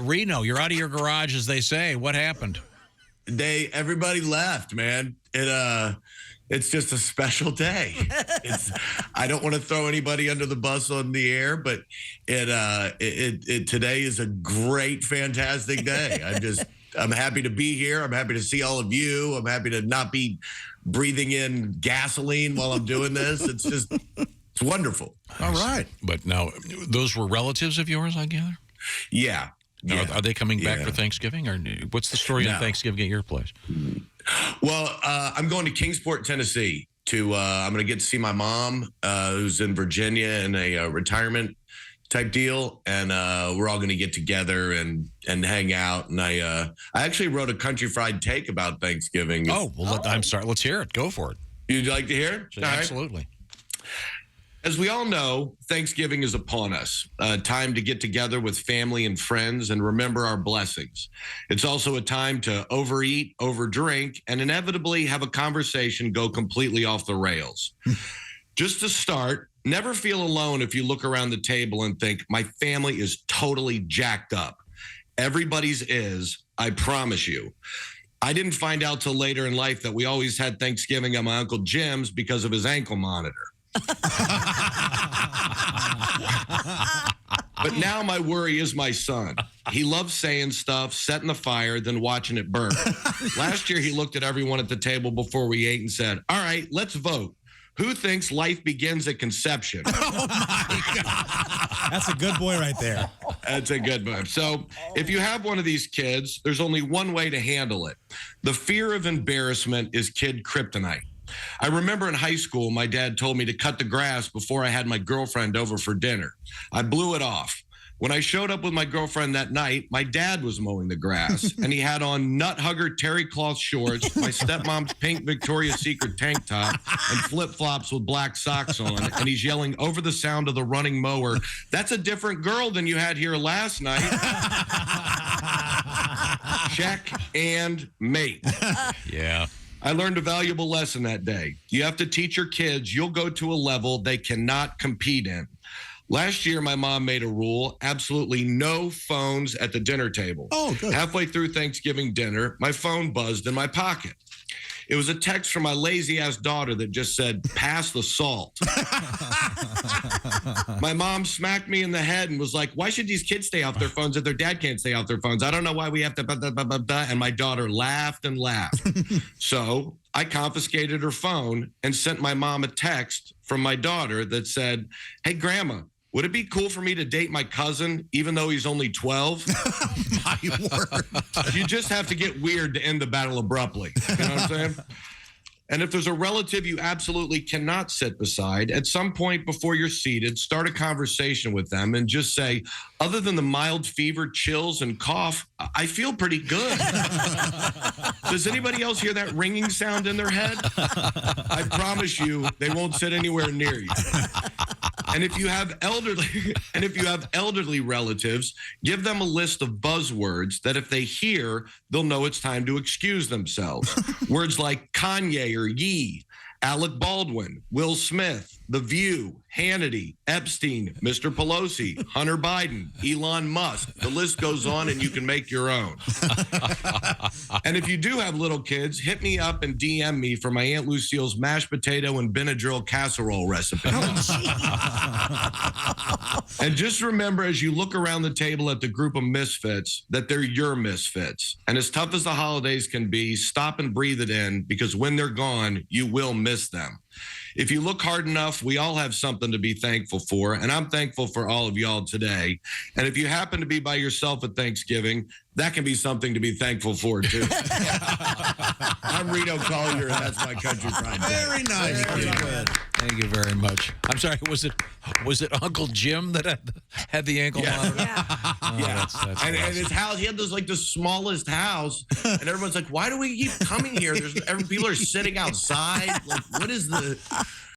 Reno, you're out of your garage, as they say. What happened? Everybody left, man. It's just a special day. I don't want to throw anybody under the bus on the air, but today is a great, fantastic day. I'm happy to be here. I'm happy to see all of you. I'm happy to not be breathing in gasoline while I'm doing this. It's wonderful. All right. But now, those were relatives of yours, I gather? Yeah. Now, are they coming back for Thanksgiving, or what's the story on Thanksgiving at your place? Well, I'm going to Kingsport, Tennessee. I'm going to get to see my mom, who's in Virginia in a retirement type deal, and we're all going to get together and hang out. And I actually wrote a country fried take about Thanksgiving. Oh, well, I'm sorry. Let's hear it. Go for it. You'd like to hear it? Absolutely. Right. As we all know, Thanksgiving is upon us, a time to get together with family and friends and remember our blessings. It's also a time to overeat, overdrink, and inevitably have a conversation go completely off the rails. Just to start, never feel alone if you look around the table and think, my family is totally jacked up. Everybody's is, I promise you. I didn't find out till later in life that we always had Thanksgiving at my Uncle Jim's because of his ankle monitor. But now my worry is my son. He loves saying stuff, setting the fire, then watching it burn. Last year, he looked at everyone at the table before we ate and said, all right, let's vote. Who thinks life begins at conception? Oh, my God. That's a good boy right there. That's a good boy. So if you have one of these kids, there's only one way to handle it. The fear of embarrassment is kid kryptonite. I remember in high school, my dad told me to cut the grass before I had my girlfriend over for dinner. I blew it off. When I showed up with my girlfriend that night, my dad was mowing the grass, and he had on nut hugger terry cloth shorts, my stepmom's pink Victoria's Secret tank top, and flip-flops with black socks on, and he's yelling over the sound of the running mower, that's a different girl than you had here last night. Check and mate. Yeah. I learned a valuable lesson that day. You have to teach your kids you'll go to a level they cannot compete in. Last year, my mom made a rule, absolutely no phones at the dinner table. Oh, good. Halfway through Thanksgiving dinner, my phone buzzed in my pocket. It was a text from my lazy-ass daughter that just said, pass the salt. My mom smacked me in the head and was like, why should these kids stay off their phones if their dad can't stay off their phones? I don't know why we have to blah, blah, blah, blah, blah. And my daughter laughed and laughed. So I confiscated her phone and sent my mom a text from my daughter that said, hey, Grandma, would it be cool for me to date my cousin, even though he's only 12? My word. You just have to get weird to end the battle abruptly. You know what I'm saying? And if there's a relative you absolutely cannot sit beside, at some point before you're seated, start a conversation with them and just say, other than the mild fever, chills, and cough, I feel pretty good. Does anybody else hear that ringing sound in their head? I promise you, they won't sit anywhere near you. And if you have elderly relatives, give them a list of buzzwords that if they hear, they'll know it's time to excuse themselves. Words like Kanye or Yee, Alec Baldwin, Will Smith, The View, Hannity, Epstein, Mr. Pelosi, Hunter Biden, Elon Musk. The list goes on and you can make your own. And if you do have little kids, hit me up and DM me for my Aunt Lucille's mashed potato and Benadryl casserole recipe. And just remember, as you look around the table at the group of misfits, that they're your misfits. And as tough as the holidays can be, stop and breathe it in, because when they're gone, you will miss them. If you look hard enough, we all have something to be thankful for, and I'm thankful for all of y'all today. And if you happen to be by yourself at Thanksgiving, that can be something to be thankful for, too. I'm Reno Collier, and that's my country fried day. Very nice. Very good. Thank you very much. I'm sorry, was it Uncle Jim that had the ankle monitor? Yeah. Oh, Yeah. That's and awesome. his house, he had this like the smallest house, and everyone's like, why do we keep coming here? People are sitting outside. Like, what is the